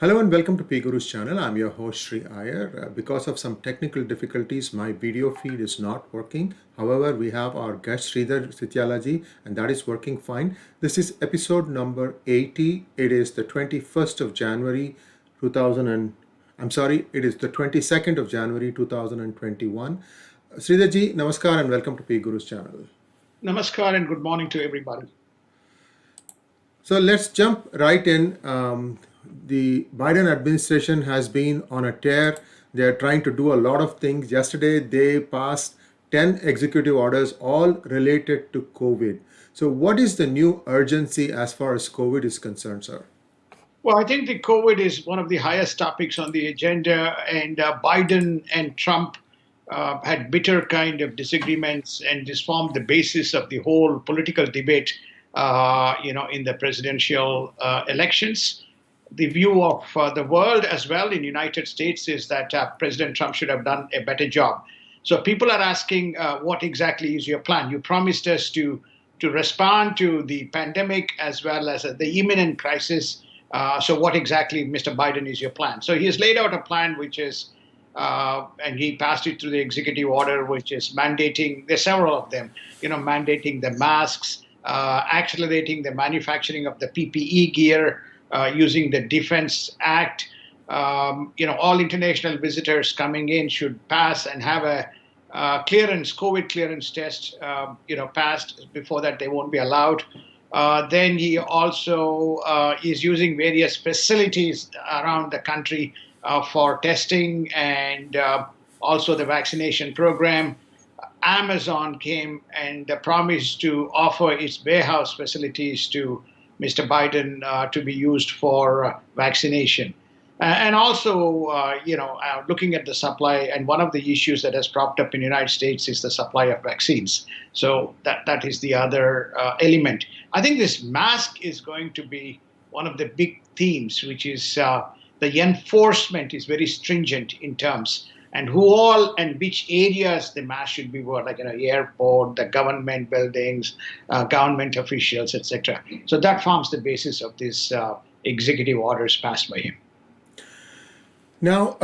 Hello and welcome to PGurus channel. I'm your host Sree Iyer. Because of some technical difficulties, my video feed is not working. However, we have our guest Sridhar Sityalaji and that is working fine. This is episode number 80. It is the 21st of January 2000 and I'm sorry, it is the 22nd of January 2021. Sridharji, namaskar and welcome to PGurus channel. Namaskar and good morning to everybody. So let's jump right in. The Biden administration has been on a tear. They're trying to do a lot of things. Yesterday, they passed 10 executive orders, all related to COVID. So, what is the new urgency as far as COVID is concerned, sir? Well, I think the COVID is one of the highest topics on the agenda, and Biden and Trump had bitter kind of disagreements, and this formed the basis of the whole political debate, in the presidential elections. The view of the world as well in the United States is that President Trump should have done a better job. So people are asking, what exactly is your plan? You promised us to respond to the pandemic as well as the imminent crisis. So what exactly, Mr. Biden, is your plan? So he has laid out a plan which is, and he passed it through the executive order, which is mandating, there's several of them, mandating the masks, accelerating the manufacturing of the PPE gear, using the Defense Act. All international visitors coming in should pass and have a COVID clearance test, passed. Before that, they won't be allowed. Then he also is using various facilities around the country for testing and also the vaccination program. Amazon came and promised to offer its warehouse facilities to Mr. Biden to be used for vaccination. And also, looking at the supply, and one of the issues that has cropped up in the United States is the supply of vaccines. So that is the other element. I think this mask is going to be one of the big themes, which is the enforcement is very stringent in terms and who all and which areas the mask should be worn, like airport, the government buildings, government officials, etc. So that forms the basis of these executive orders passed by him. Now,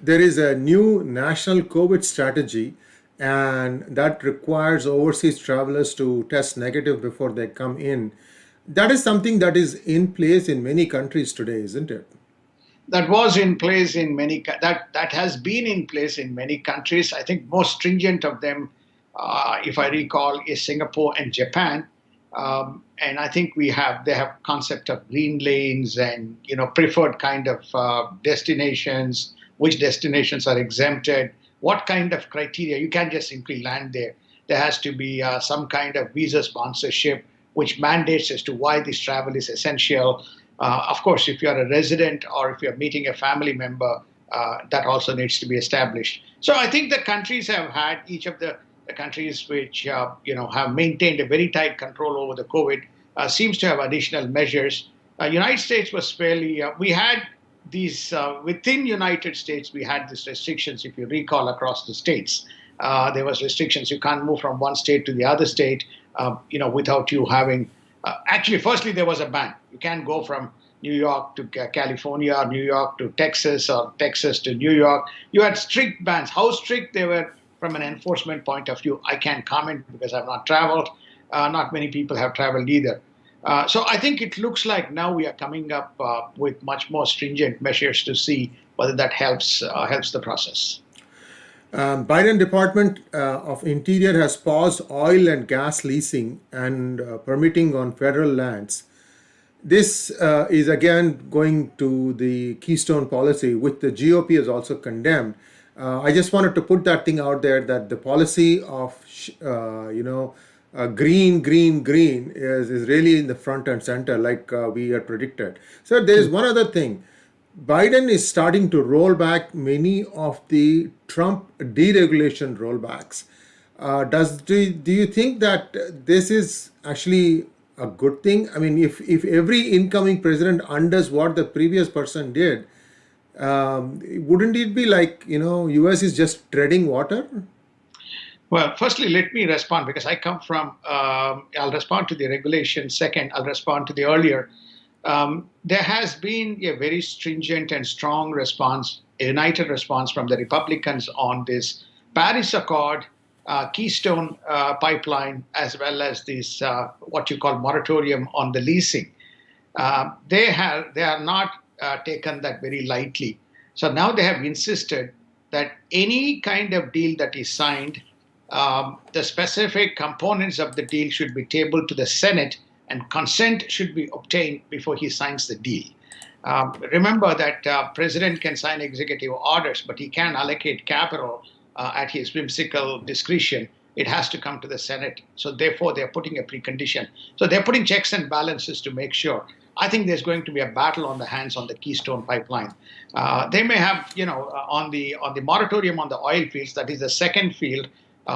there is a new national COVID strategy, and that requires overseas travelers to test negative before they come in. That is something that is in place in many countries today, isn't it? That was in place in that has been in place in many countries. I think most stringent of them, if I recall, is Singapore and Japan. And I think they have concept of green lanes and preferred kind of destinations, which destinations are exempted, what kind of criteria. You can't just simply land there. There has to be some kind of visa sponsorship, which mandates as to why this travel is essential. Of course, if you're a resident or if you're meeting a family member, that also needs to be established. So I think the countries have had, each of the countries which have maintained a very tight control over the COVID, seems to have additional measures. United States was fairly, we had these, within United States, we had these restrictions, if you recall, across the states. There was restrictions. You can't move from one state to the other state, without you having, actually, firstly, there was a ban. You can't go from New York to California or New York to Texas or Texas to New York. You had strict bans. How strict they were from an enforcement point of view, I can't comment because I've not traveled. Not many people have traveled either. So I think it looks like now we are coming up with much more stringent measures to see whether that helps the process. Biden Department of Interior has paused oil and gas leasing and permitting on federal lands. This is again going to the Keystone policy, which the GOP has also condemned. I just wanted to put that thing out there that the policy of, green, green, green is really in the front and center, like we had predicted. So there is one other thing. Biden is starting to roll back many of the Trump deregulation rollbacks. Do you think that this is actually a good thing? I mean, if every incoming president undoes what the previous person did, wouldn't it be like, US is just treading water? Well, firstly, let me respond because I come from, I'll respond to the regulation. Second, I'll respond to the earlier. there has been a very stringent and strong response, a united response from the Republicans on this Paris Accord, Keystone pipeline, as well as this what you call moratorium on the leasing. They are not taken that very lightly. So now they have insisted that any kind of deal that is signed, the specific components of the deal should be tabled to the Senate, and consent should be obtained before he signs the deal. Remember that president can sign executive orders, but he can allocate capital at his whimsical discretion. It has to come to the Senate. So therefore, they're putting a precondition. So they're putting checks and balances to make sure. I think there's going to be a battle on the hands on the Keystone pipeline. They may have, on the moratorium on the oil fields, that is the second field,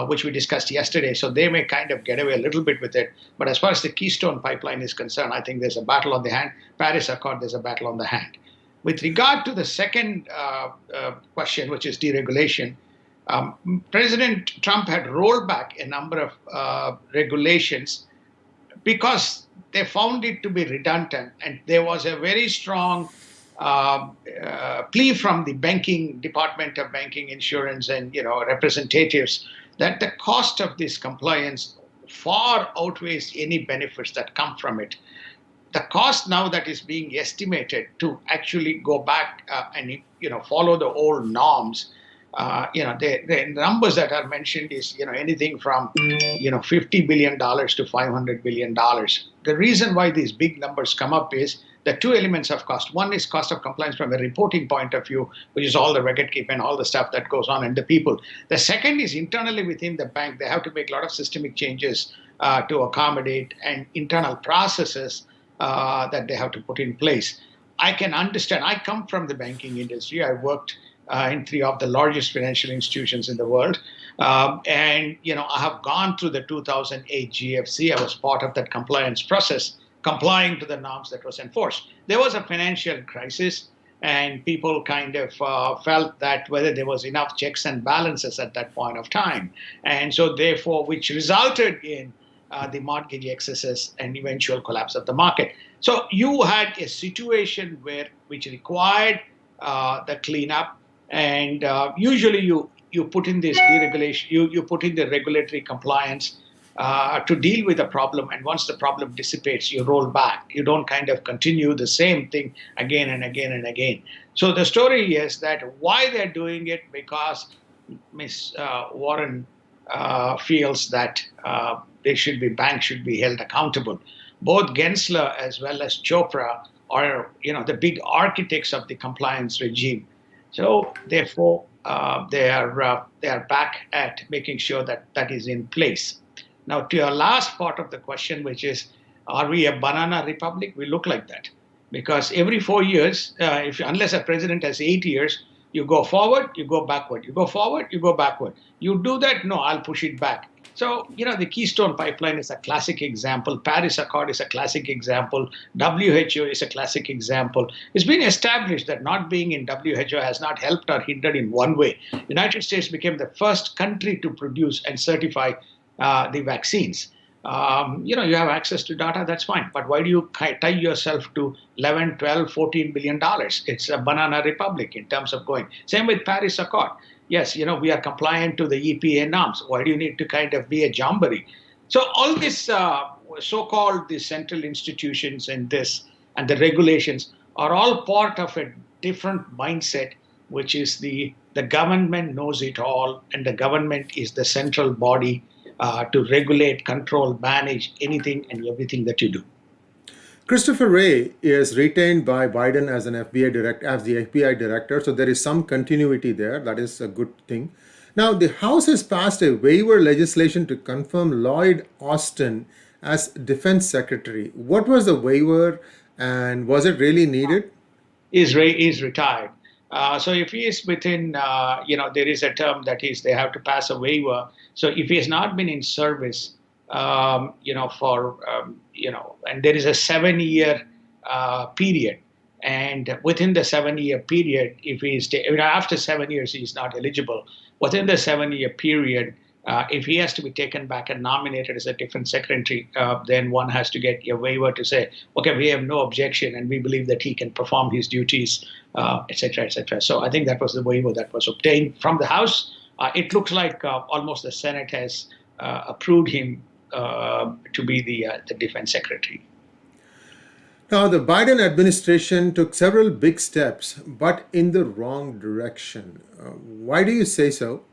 which we discussed yesterday. So they may kind of get away a little bit with it. But as far as the Keystone pipeline is concerned, I think there's a battle on the hand. Paris Accord, there's a battle on the hand. With regard to the second question, which is deregulation, President Trump had rolled back a number of regulations because they found it to be redundant, and there was a very strong plea from the banking department of banking, insurance, and representatives that the cost of this compliance far outweighs any benefits that come from it. The cost now that is being estimated to actually go back and follow the old norms. The numbers that are mentioned is anything from $50 billion to $500 billion. The reason why these big numbers come up is the two elements of cost. One is cost of compliance from a reporting point of view, which is all the record keep and all the stuff that goes on, and the people. The second is internally within the bank. They have to make a lot of systemic changes to accommodate and internal processes that they have to put in place. I can understand. I come from the banking industry. I worked in three of the largest financial institutions in the world. And I have gone through the 2008 GFC. I was part of that compliance process, complying to the norms that was enforced. There was a financial crisis, and people kind of felt that whether there was enough checks and balances at that point of time. And so therefore, which resulted in the mortgage excesses and eventual collapse of the market. So you had a situation which required the cleanup. And usually you put in this deregulation, you put in the regulatory compliance to deal with the problem. And once the problem dissipates, you roll back. You don't kind of continue the same thing again and again and again. So the story is that why they're doing it, because Ms. Warren feels that banks should be held accountable. Both Gensler as well as Chopra are the big architects of the compliance regime. So therefore, they are back at making sure that that is in place. Now, to your last part of the question, which is, are we a banana republic? We look like that because every 4 years, unless a president has 8 years, you go forward, you go backward. You go forward, you go backward. You do that? No, I'll push it back. So, the Keystone pipeline is a classic example. Paris Accord is a classic example. WHO is a classic example. It's been established that not being in WHO has not helped or hindered in one way. The United States became the first country to produce and certify the vaccines. You have access to data, that's fine. But why do you tie yourself to 11, 12, 14 billion dollars? It's a banana republic in terms of going. Same with Paris Accord. Yes, we are compliant to the EPA norms. Why do you need to kind of be a jamboree? So all this so-called the central institutions and the regulations are all part of a different mindset, which is the government knows it all, and the government is the central body to regulate, control, manage anything and everything that you do. Christopher Wray is retained by Biden as the FBI director, so there is some continuity there. That is a good thing. Now, the House has passed a waiver legislation to confirm Lloyd Austin as Defense Secretary. What was the waiver, and was it really needed? Is retired. So if he is within, there is a term that is they have to pass a waiver. So if he has not been in service, and there is a 7-year period, and within the 7-year period, if he is after 7 years, he is not eligible. Within the 7-year period, If he has to be taken back and nominated as a defense secretary, then one has to get a waiver to say, okay, we have no objection and we believe that he can perform his duties, et cetera, et cetera. So I think that was the waiver that was obtained from the House. It looks like almost the Senate has approved him to be the defense secretary. Now, the Biden administration took several big steps, but in the wrong direction. Why do you say so?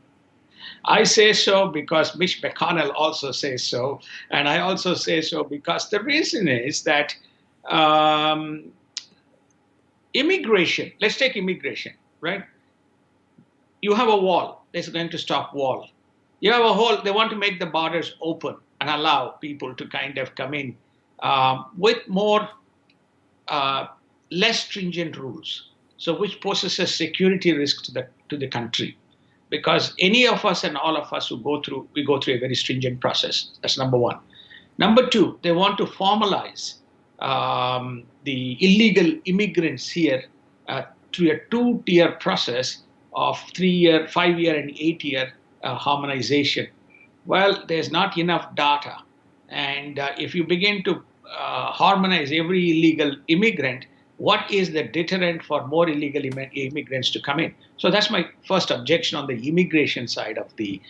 I say so because Mitch McConnell also says so. And I also say so because the reason is that um, immigration, let's take immigration, right? You have a wall. They're going to stop wall. You have a whole, they want to make the borders open and allow people to kind of come in with more, less stringent rules. So which poses a security risk to the country. Because any of us and all of us who we go through a very stringent process. That's number one. Number two, they want to formalize the illegal immigrants here through a two-tier process of 3-year, 5-year, and 8-year harmonization. Well, there's not enough data. And if you begin to harmonize every illegal immigrant, what is the deterrent for more illegal immigrants to come in? So that's my first objection on the immigration side of the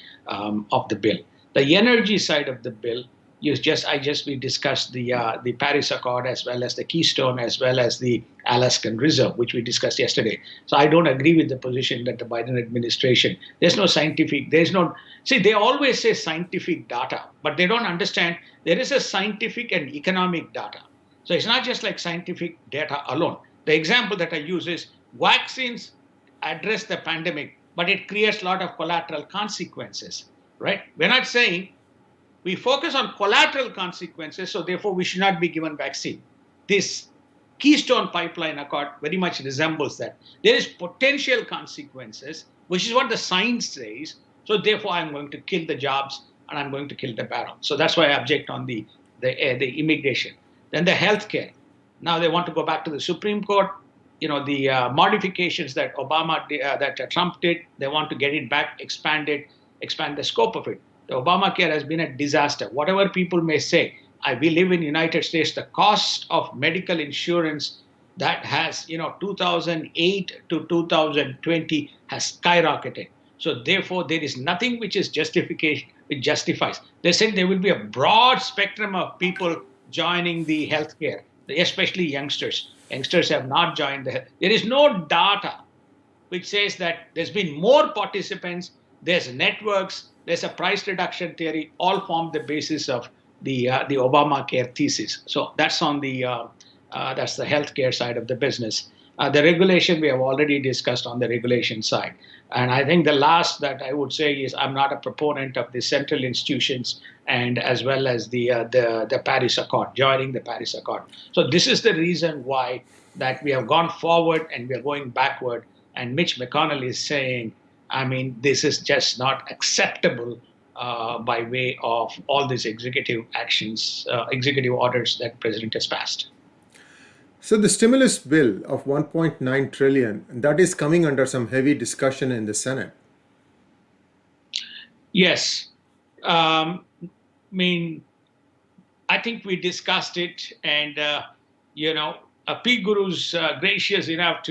bill. The energy side of the bill, we discussed the Paris Accord as well as the Keystone as well as the Alaskan Reserve, which we discussed yesterday. So I don't agree with the position that the Biden administration, they always say scientific data, but they don't understand there is a scientific and economic data. So it's not just like scientific data alone. The example that I use is vaccines address the pandemic, but it creates a lot of collateral consequences, right? We're not saying we focus on collateral consequences, so therefore we should not be given vaccine. This Keystone Pipeline Accord very much resembles that. There is potential consequences, which is what the science says. So therefore I'm going to kill the jobs and I'm going to kill the barrel. So that's why I object on the immigration. Then the healthcare. Now they want to go back to the Supreme Court. The modifications that Trump did, they want to get it back, expand the scope of it. The Obamacare has been a disaster. Whatever people may say, we live in the United States. The cost of medical insurance that has, 2008 to 2020 has skyrocketed. So therefore, there is nothing which justifies. They said there will be a broad spectrum of people joining the healthcare, especially youngsters. Youngsters have not joined there is no data which says that there's been more participants, there's networks, there's a price reduction theory, all form the basis of the Obamacare thesis. So that's on that's the healthcare side of the business. The regulation we have already discussed on the regulation side. And I think the last that I would say is I'm not a proponent of the central institutions and as well as the Paris Accord, joining the Paris Accord. So this is the reason why that we have gone forward and we are going backward. And Mitch McConnell is saying, this is just not acceptable by way of all these executive actions, executive orders that the president has passed. So the stimulus bill of 1.9 trillion, that is coming under some heavy discussion in the Senate. Yes. I think we discussed it and, PGurus gracious enough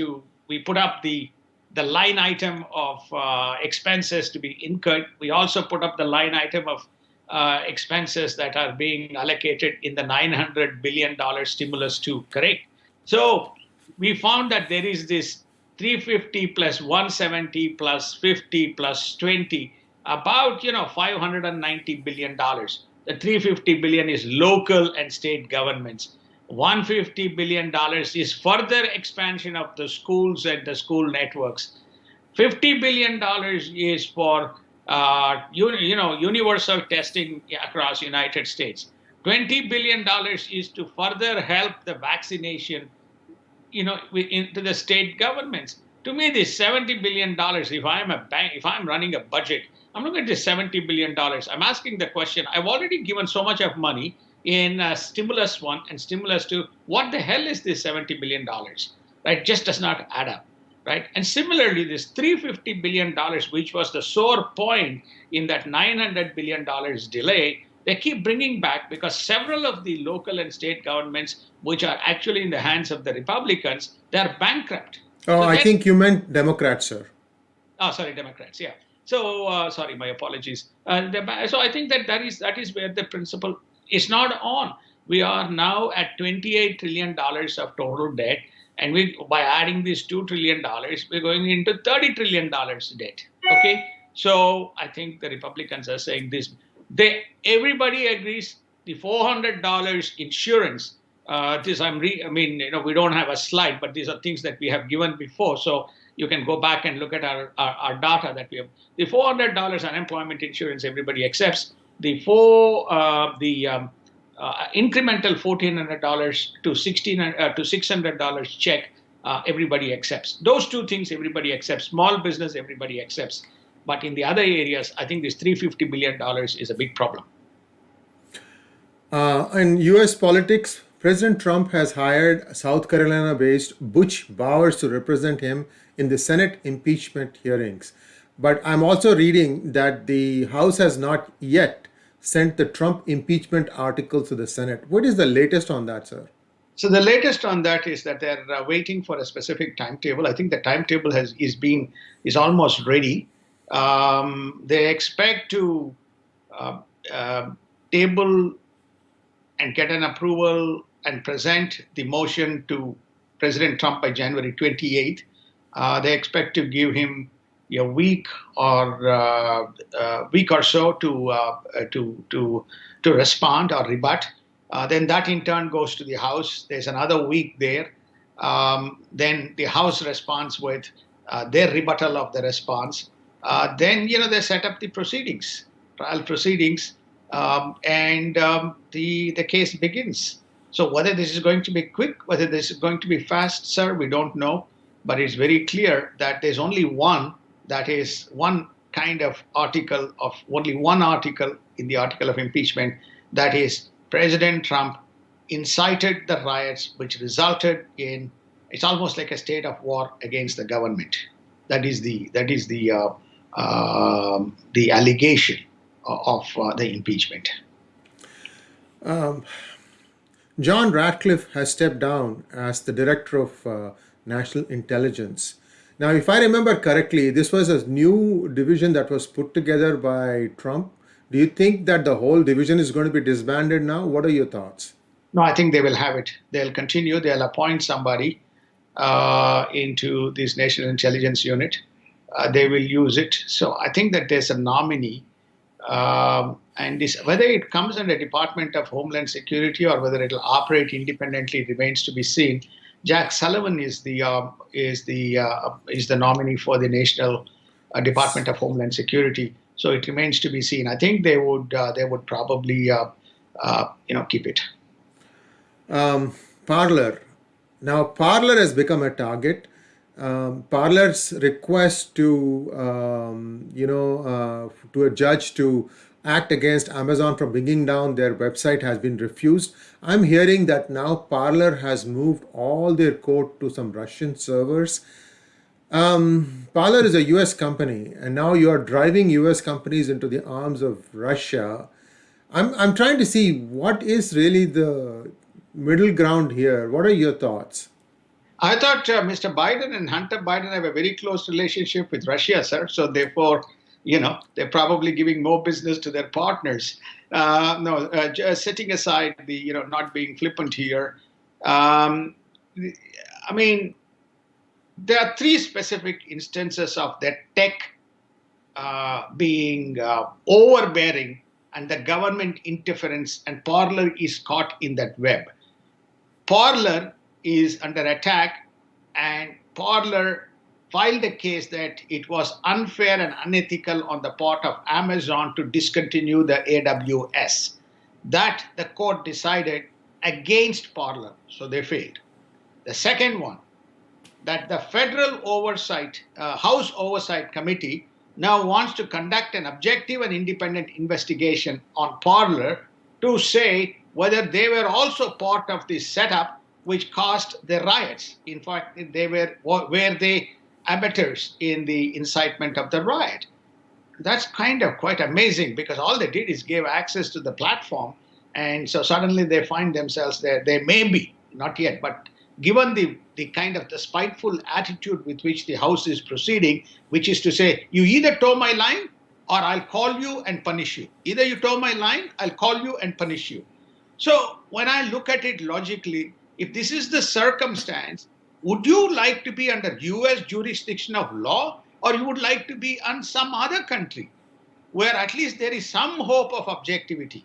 we put up the line item of expenses to be incurred. We also put up the line item of expenses that are being allocated in the $900 billion stimulus to correct. So we found that there is this 350 plus 170 plus 50 plus 20, about $590 billion. The 350 billion is local and state governments. $150 billion is further expansion of the schools and the school networks. $50 billion is for universal testing across United States. $20 billion is to further help the vaccination into the state governments. To me, this $70 billion, if I'm a bank, if I'm running a budget, I'm looking at this $70 billion. I'm asking the question, I've already given so much of money in stimulus 1 and stimulus 2. What the hell is this $70 billion? Right? Just does not add up. right? And similarly, this $350 billion, which was the sore point in that $900 billion delay, they keep bringing back because several of the local and state governments, which are actually in the hands of the Republicans, they're bankrupt. Oh, So I then, think you meant Democrats, sir. oh, sorry, Democrats, yeah. So sorry, my apologies. So I think that that is where the principle is not on. We are now at $28 trillion of total debt, and we by adding these $2 trillion, we're going into $30 trillion debt. Okay, so I think the Republicans are saying this. Everybody agrees the $400 insurance. I mean, we don't have a slide, but these are things that we have given before. So you can go back and look at our data that we have. The $400 unemployment insurance, everybody accepts. The incremental $1,400 to $600 check, everybody accepts. Those two things, everybody accepts. Small business, everybody accepts. But in the other areas, I think this $350 billion is a big problem. In US politics, President Trump has hired South Carolina based Butch Bowers to represent him in the Senate impeachment hearings. But I'm also reading that the House has not yet sent the Trump impeachment articles to the Senate. What is the latest on that, sir? So the latest on that is that they're waiting for a specific timetable. I think the timetable is almost ready. They expect to uh, uh, table and get an approval and present the motion to President Trump by January 28th. They expect to give him a week or so to respond or rebut. Then that in turn goes to the House. There's another week there. Then the House responds with their rebuttal of the response. Then they set up the proceedings, trial proceedings, and the case begins. So whether this is going to be quick, whether this is going to be fast, sir, we don't know. But it's very clear that there's only one kind of article of only one article in the article of impeachment, that is President Trump incited the riots, which resulted in it's almost like a state of war against the government. That is the allegation of the impeachment. John Ratcliffe has stepped down as the director of national intelligence. Now, if I remember correctly, this was a new division that was put together by Trump. Do you think that the whole division is going to be disbanded now? What are your thoughts? No, I think they will have it. They'll continue. They'll appoint somebody into this national intelligence unit. They will use it. So I think that there's a nominee. And this, whether it comes under Department of Homeland Security or whether it'll operate independently remains to be seen. Jack Sullivan is the nominee for the National Department of Homeland Security. So it remains to be seen. I think they would probably keep it. Parler. Now, Parler has become a target. Parler's request to to a judge to act against Amazon for bringing down their website has been refused. I'm hearing that now Parler has moved all their code to some Russian servers. Parler is a US company, and now you are driving US companies into the arms of Russia. I'm trying to see what is really the middle ground here. What are your thoughts? I thought Mr. Biden and Hunter Biden have a very close relationship with Russia, sir. So therefore, they're probably giving more business to their partners. Just setting aside the, not being flippant here. I mean, there are three specific instances of that tech being overbearing and the government interference, and Parler is caught in that web. Parler is under attack, and Parler filed a case that it was unfair and unethical on the part of Amazon to discontinue the AWS. That the court decided against Parler, so they failed. The second one, that the federal oversight, House Oversight Committee now wants to conduct an objective and independent investigation on Parler to say whether they were also part of this setup which caused the riots. In fact, they were where they abettors in the incitement of the riot. That's kind of quite amazing because all they did is give access to the platform. And so suddenly they find themselves there. They may be, not yet, but given the kind of the spiteful attitude with which the House is proceeding, which is to say, you either toe my line or I'll call you and punish you. Either you toe my line, I'll call you and punish you. So when I look at it logically, if this is the circumstance, would you like to be under US jurisdiction of law, or you would like to be on some other country where at least there is some hope of objectivity?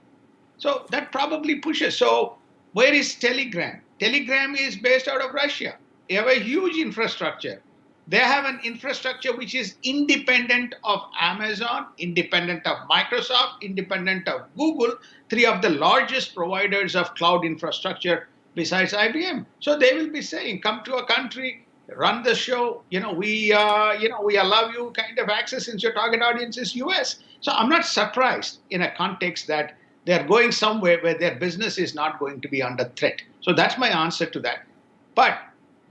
So that probably pushes. So where is Telegram? Telegram is based out of Russia. They have a huge infrastructure. They have an infrastructure which is independent of Amazon, independent of Microsoft, independent of Google, three of the largest providers of cloud infrastructure besides IBM. So they will be saying, come to a country, run the show, we allow you kind of access since your target audience is US. So I'm not surprised in a context that they're going somewhere where their business is not going to be under threat. So that's my answer to that. But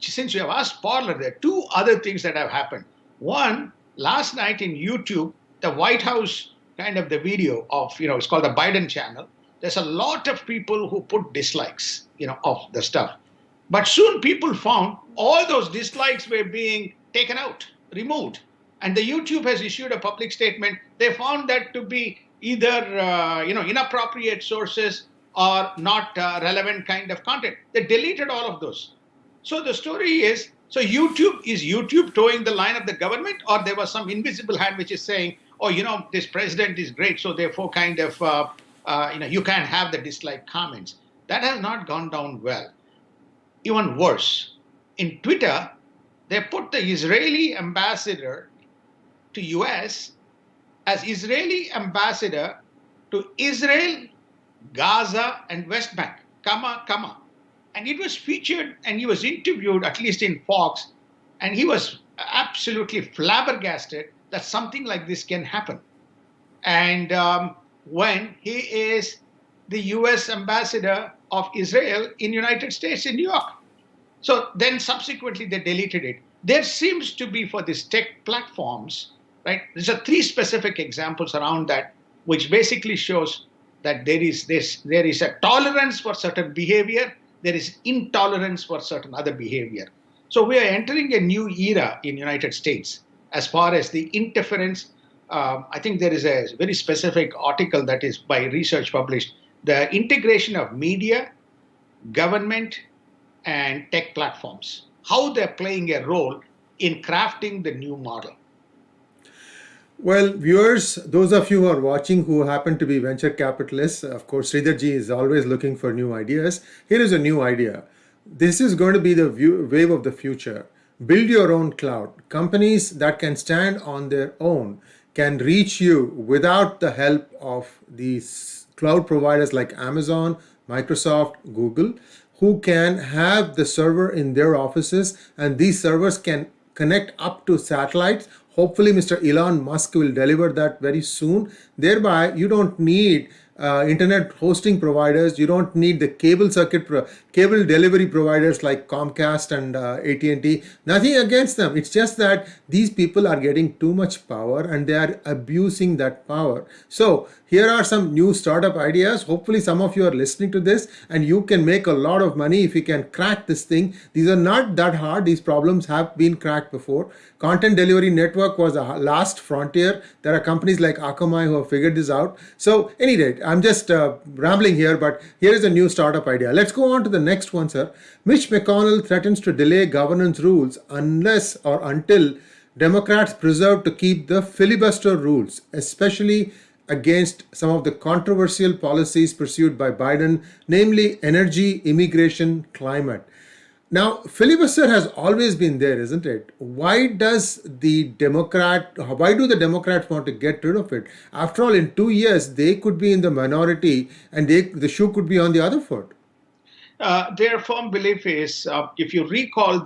since you have asked Parler, there are two other things that have happened. One, last night in YouTube, the White House kind of the video of, it's called the Biden channel. There's a lot of people who put dislikes, of the stuff. But soon people found all those dislikes were being taken out, removed. And the YouTube has issued a public statement. They found that to be either, inappropriate sources or not relevant kind of content. They deleted all of those. So the story is, is YouTube towing the line of the government, or there was some invisible hand which is saying, oh, this president is great, so therefore kind of, you can't have the dislike comments. That has not gone down well. Even worse, in Twitter, they put the Israeli ambassador to US as Israeli ambassador to Israel, Gaza, and West Bank, comma. And it was featured, and he was interviewed, at least in Fox, and he was absolutely flabbergasted that something like this can happen. And when he is the US ambassador of Israel in United States, in New York. So then subsequently they deleted it. There seems to be, for these tech platforms, right, there's three specific examples around that, which basically shows that there is a tolerance for certain behavior, there is intolerance for certain other behavior. So we are entering a new era in United States as far as the interference. I think there is a very specific article that is by research published, the integration of media, government, and tech platforms, how they're playing a role in crafting the new model. Well, viewers, those of you who are watching who happen to be venture capitalists, of course, Sridharji is always looking for new ideas. Here is a new idea. This is going to be the wave of the future. Build your own cloud. Companies that can stand on their own can reach you without the help of these cloud providers like Amazon, Microsoft, Google, who can have the server in their offices, and these servers can connect up to satellites. Hopefully, Mr. Elon Musk will deliver that very soon. Thereby, you don't need internet hosting providers. You don't need the cable delivery providers like Comcast and AT&T. Nothing against them. It's just that these people are getting too much power and they are abusing that power. So here are some new startup ideas. Hopefully some of you are listening to this and you can make a lot of money if you can crack this thing. These are not that hard. These problems have been cracked before. Content delivery network was the last frontier. There are companies like Akamai who have figured this out. So any rate, I'm just rambling here, but here is a new startup idea. Let's go on to the next one, sir. Mitch McConnell threatens to delay governance rules unless or until Democrats preserve to keep the filibuster rules, especially against some of the controversial policies pursued by Biden, namely energy, immigration, climate. Now, filibuster has always been there, isn't it? Why do the Democrats want to get rid of it? After all, in 2 years, they could be in the minority and the shoe could be on the other foot. Their firm belief is, if you recall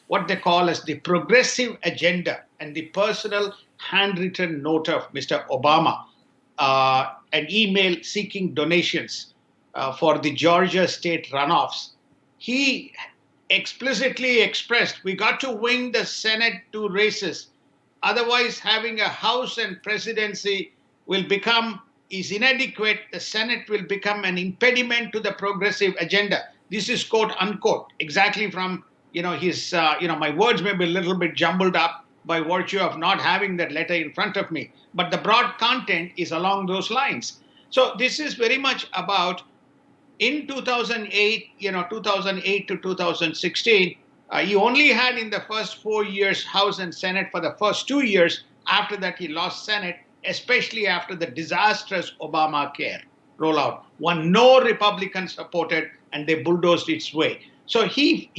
what they call as the progressive agenda and the personal handwritten note of Mr. Obama, an email seeking donations for the Georgia state runoffs, he explicitly expressed, we got to win the Senate 2 races. Otherwise, having a House and presidency will become is inadequate. The Senate will become an impediment to the progressive agenda. This is quote unquote exactly from his my words may be a little bit jumbled up by virtue of not having that letter in front of me, but the broad content is along those lines. So this is very much about in 2008, 2008 to 2016, he only had in the first 4 years House and Senate for the first 2 years. After that, he lost Senate, especially after the disastrous Obamacare rollout. One no Republicans supported, and they bulldozed its way. So he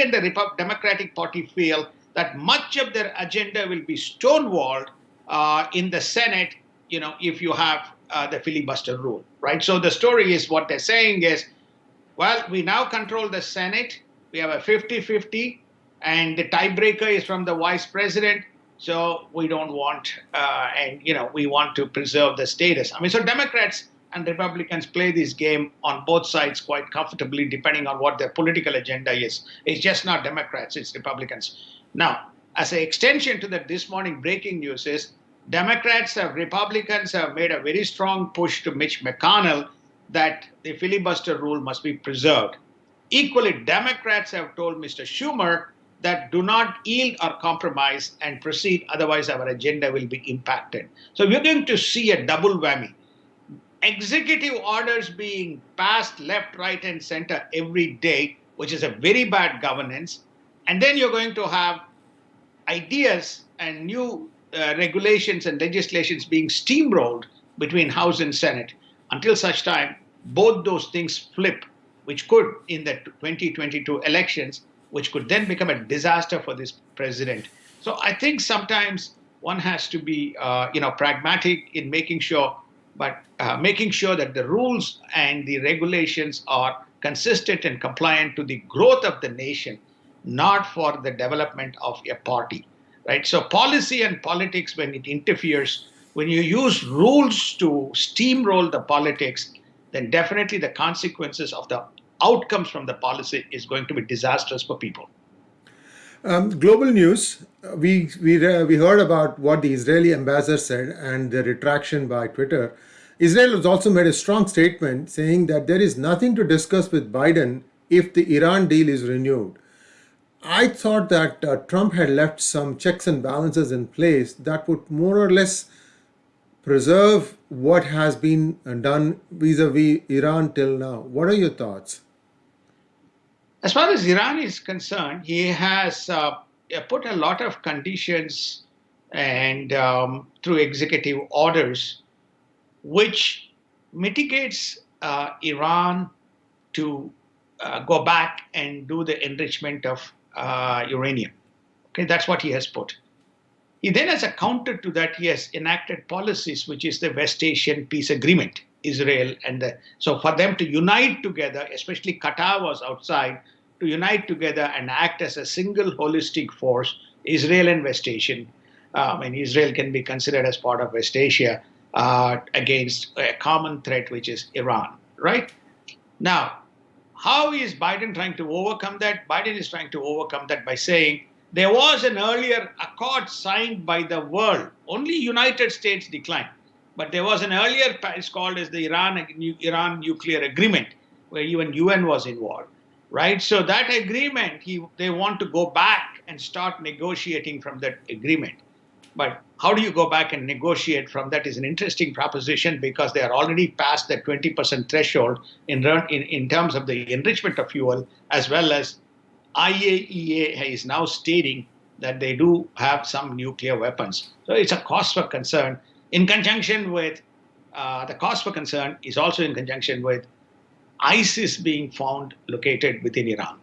and the Democratic Party feel that much of their agenda will be stonewalled in the Senate, if you have the filibuster rule, right? So the story is what they're saying is, well, we now control the Senate. We have a 50-50, and the tiebreaker is from the vice president. So we don't want, we want to preserve the status. I mean, so Democrats and Republicans play this game on both sides quite comfortably, depending on what their political agenda is. It's just not Democrats, it's Republicans. Now, as an extension to that, this morning breaking news is Republicans have made a very strong push to Mitch McConnell that the filibuster rule must be preserved. Equally, Democrats have told Mr. Schumer that do not yield or compromise and proceed, otherwise our agenda will be impacted. So we're going to see a double whammy. Executive orders being passed left, right, and center every day, which is a very bad governance. And then you're going to have ideas and new regulations and legislations being steamrolled between House and Senate until such time both those things flip, which could, in the 2022 elections, which could then become a disaster for this president. So I think sometimes one has to be, pragmatic in making sure, but making sure that the rules and the regulations are consistent and compliant to the growth of the nation, not for the development of a party, right? So policy and politics, when it interferes, when you use rules to steamroll the politics, then definitely the consequences of the outcomes from the policy is going to be disastrous for people. Global news. We heard about what the Israeli ambassador said and the retraction by Twitter. Israel has also made a strong statement saying that there is nothing to discuss with Biden if the Iran deal is renewed. I thought that Trump had left some checks and balances in place that would more or less preserve what has been done vis-a-vis Iran till now. What are your thoughts? As far as Iran is concerned, he has put a lot of conditions and through executive orders, which mitigates Iran to go back and do the enrichment of uranium. Okay, that's what he has put. He then, as a counter to that, he has enacted policies, which is the West Asian Peace Agreement, Israel so for them to unite together, especially Qatar was outside, to unite together and act as a single holistic force, Israel and West Asian, and Israel can be considered as part of West Asia, against a common threat, which is Iran, right? Now, how is Biden trying to overcome that? Biden is trying to overcome that by saying there was an earlier accord signed by the world. Only United States declined. But there was an earlier, it's called as the Iran nuclear agreement, where even UN was involved, right? So that agreement, they want to go back and start negotiating from that agreement. But how do you go back and negotiate from that is an interesting proposition, because they are already past the 20% threshold in terms of the enrichment of fuel, as well as IAEA is now stating that they do have some nuclear weapons. So it's a cause for concern. In conjunction with the cause for concern is also in conjunction with ISIS being found located within Iran.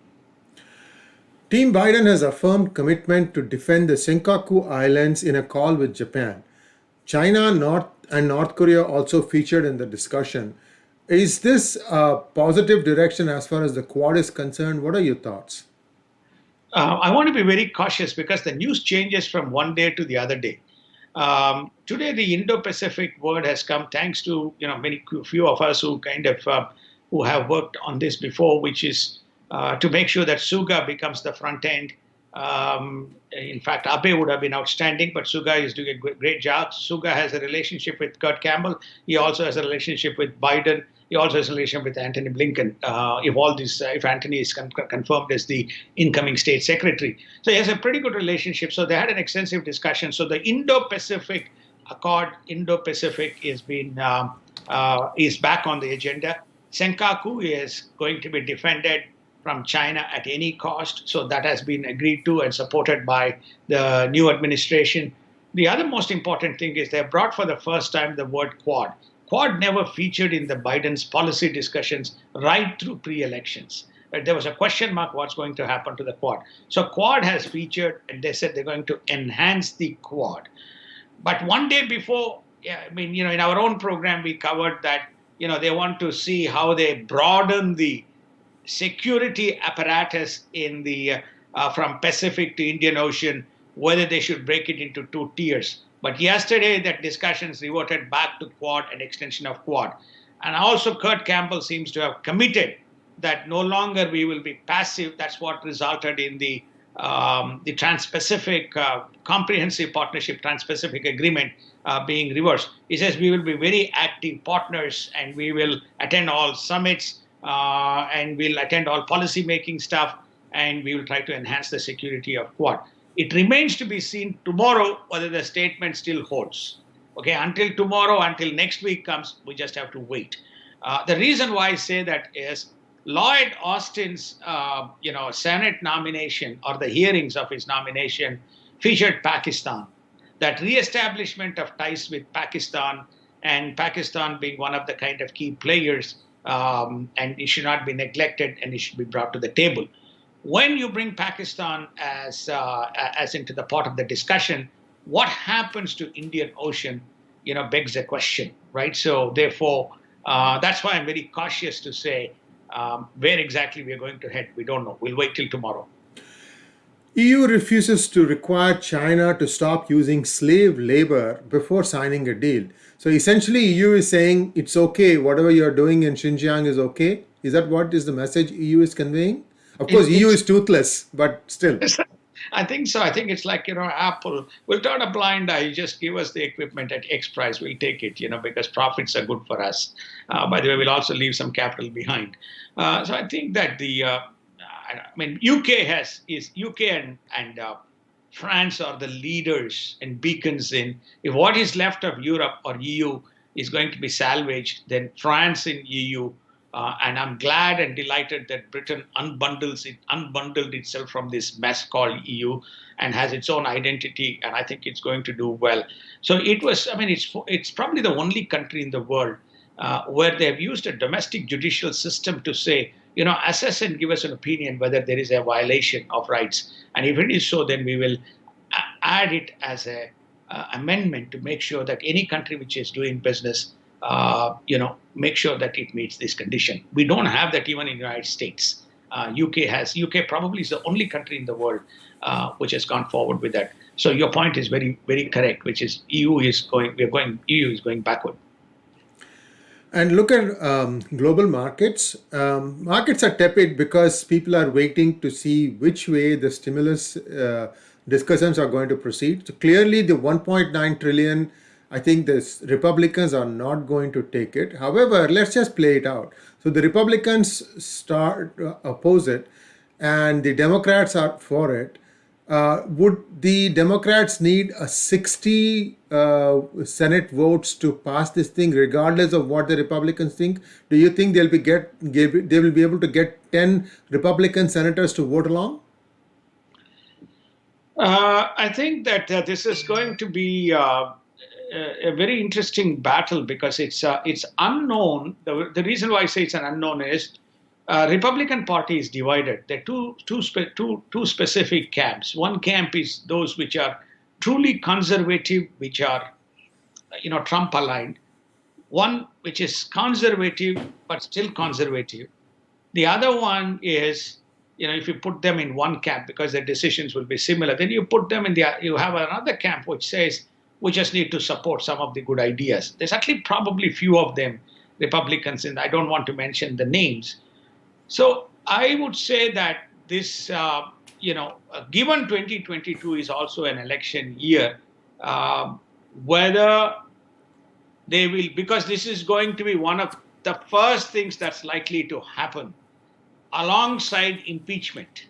Team Biden has affirmed commitment to defend the Senkaku Islands in a call with Japan. China, North Korea also featured in the discussion. Is this a positive direction as far as the Quad is concerned? What are your thoughts? I want to be very cautious because the news changes from one day to the other day. Today, the Indo-Pacific word has come thanks to few of us who who have worked on this before, which is to make sure that Suga becomes the front end. In fact, Abe would have been outstanding, but Suga is doing a great job. Suga has a relationship with Kurt Campbell. He also has a relationship with Biden. He also has a relationship with Antony Blinken. If Antony is confirmed as the incoming state secretary, so he has a pretty good relationship. So they had an extensive discussion. So the Indo-Pacific Accord, Indo-Pacific, is back on the agenda. Senkaku is going to be defended from China at any cost. So that has been agreed to and supported by the new administration. The other most important thing is they brought for the first time the word Quad. Quad never featured in the Biden's policy discussions right through pre-elections. But there was a question mark what's going to happen to the Quad. So Quad has featured, and they said they're going to enhance the Quad. But one day before, in our own program, we covered that, they want to see how they broaden the security apparatus in the from Pacific to Indian Ocean, whether they should break it into two tiers. But yesterday, that discussions reverted back to Quad, an extension of Quad. And also, Kurt Campbell seems to have committed that no longer we will be passive. That's what resulted in the Trans-Pacific Comprehensive Partnership, Trans-Pacific Agreement being reversed. He says we will be very active partners and we will attend all summits and we'll attend all policy-making stuff and we will try to enhance the security of Quad. It remains to be seen tomorrow whether the statement still holds. Okay, until tomorrow, until next week comes, we just have to wait. The reason why I say that is Lloyd Austin's, Senate nomination or the hearings of his nomination featured Pakistan. That reestablishment of ties with Pakistan and Pakistan being one of the kind of key players, and it should not be neglected and it should be brought to the table. When you bring Pakistan as into the part of the discussion, what happens to Indian Ocean, begs a question, right? So therefore, that's why I'm very cautious to say where exactly we are going to head. We don't know. We'll wait till tomorrow. EU refuses to require China to stop using slave labor before signing a deal. So essentially, EU is saying it's okay, whatever you're doing in Xinjiang is okay. Is that what is the message EU is conveying? Of course, EU is toothless, but still. I think so. I think it's like, Apple will turn a blind eye. You just give us the equipment at X price. We'll take it, because profits are good for us. By the way, we'll also leave some capital behind. So I think that UK and France are the leaders and beacons in, if what is left of Europe or EU is going to be salvaged, then France and EU, and I'm glad and delighted that Britain unbundled itself from this mess called EU and has its own identity, and I think it's going to do well. So it's probably the only country in the world where they've used a domestic judicial system to say, assess and give us an opinion whether there is a violation of rights. And if it is so, then we will add it as a amendment to make sure that any country which is doing business, make sure that it meets this condition. We don't have that even in the United States. UK probably is the only country in the world which has gone forward with that. So your point is very, very correct, which is EU is going backward. And look at global markets. Markets are tepid because people are waiting to see which way the stimulus discussions are going to proceed. So clearly the 1.9 trillion, I think the Republicans are not going to take it. However, let's just play it out. So the Republicans oppose it and the Democrats are for it. Would the Democrats need a 60 Senate votes to pass this thing, regardless of what the Republicans think? Do you think they will be able to get 10 Republican senators to vote along? I think that this is going to be a very interesting battle because it's unknown. The reason why I say it's an unknown is Republican Party is divided. There are two specific camps. One camp is those which are truly conservative, which are, Trump aligned. One which is conservative but still conservative. The other one is, if you put them in one camp because their decisions will be similar, then you put them you have another camp which says we just need to support some of the good ideas. There's actually probably few of them, Republicans, and I don't want to mention the names. So I would say that this, given 2022 is also an election year, whether they will, because this is going to be one of the first things that's likely to happen alongside impeachment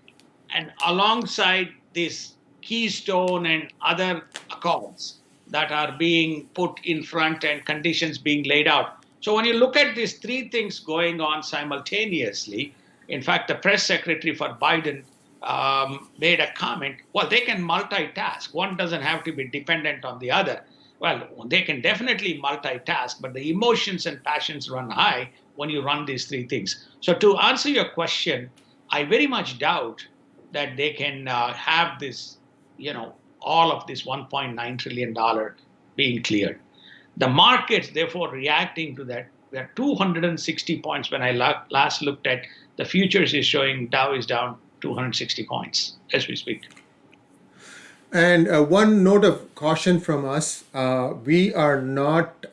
and alongside this Keystone and other accords that are being put in front and conditions being laid out. So when you look at these three things going on simultaneously, in fact, the press secretary for Biden made a comment. Well, they can multitask. One doesn't have to be dependent on the other. Well, they can definitely multitask, but the emotions and passions run high when you run these three things. So, to answer your question, I very much doubt that they can have this, all of this $1.9 trillion being cleared. The markets, therefore, reacting to that. We are 260 points. When I last looked at the futures, is showing Dow is down 260 points as we speak. And one note of caution from us: we are not.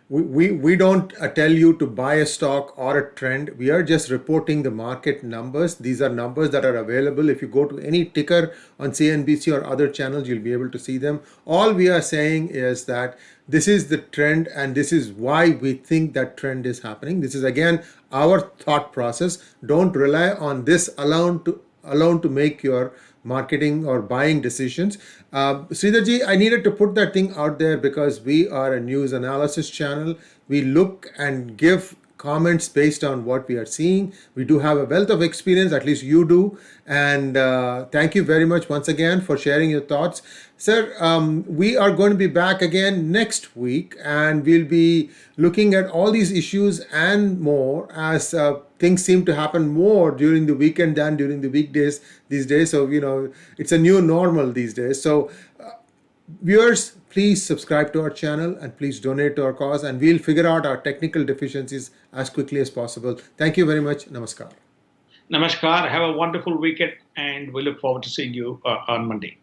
We don't tell you to buy a stock or a trend. We are just reporting the market numbers. These are numbers that are available. If you go to any ticker on CNBC or other channels, you'll be able to see them. All we are saying is that this is the trend and this is why we think that trend is happening. This is again our thought process. Don't rely on this alone to make your marketing or buying decisions. Sridharji, I needed to put that thing out there because we are a news analysis channel. We look and give comments based on what we are seeing. We do have a wealth of experience, at least you do. And thank you very much once again for sharing your thoughts. Sir, we are going to be back again next week and we'll be looking at all these issues and more as things seem to happen more during the weekend than during the weekdays these days. So, it's a new normal these days. So, viewers, please subscribe to our channel and please donate to our cause and we'll figure out our technical deficiencies as quickly as possible. Thank you very much. Namaskar. Namaskar. Have a wonderful weekend and we look forward to seeing you on Monday.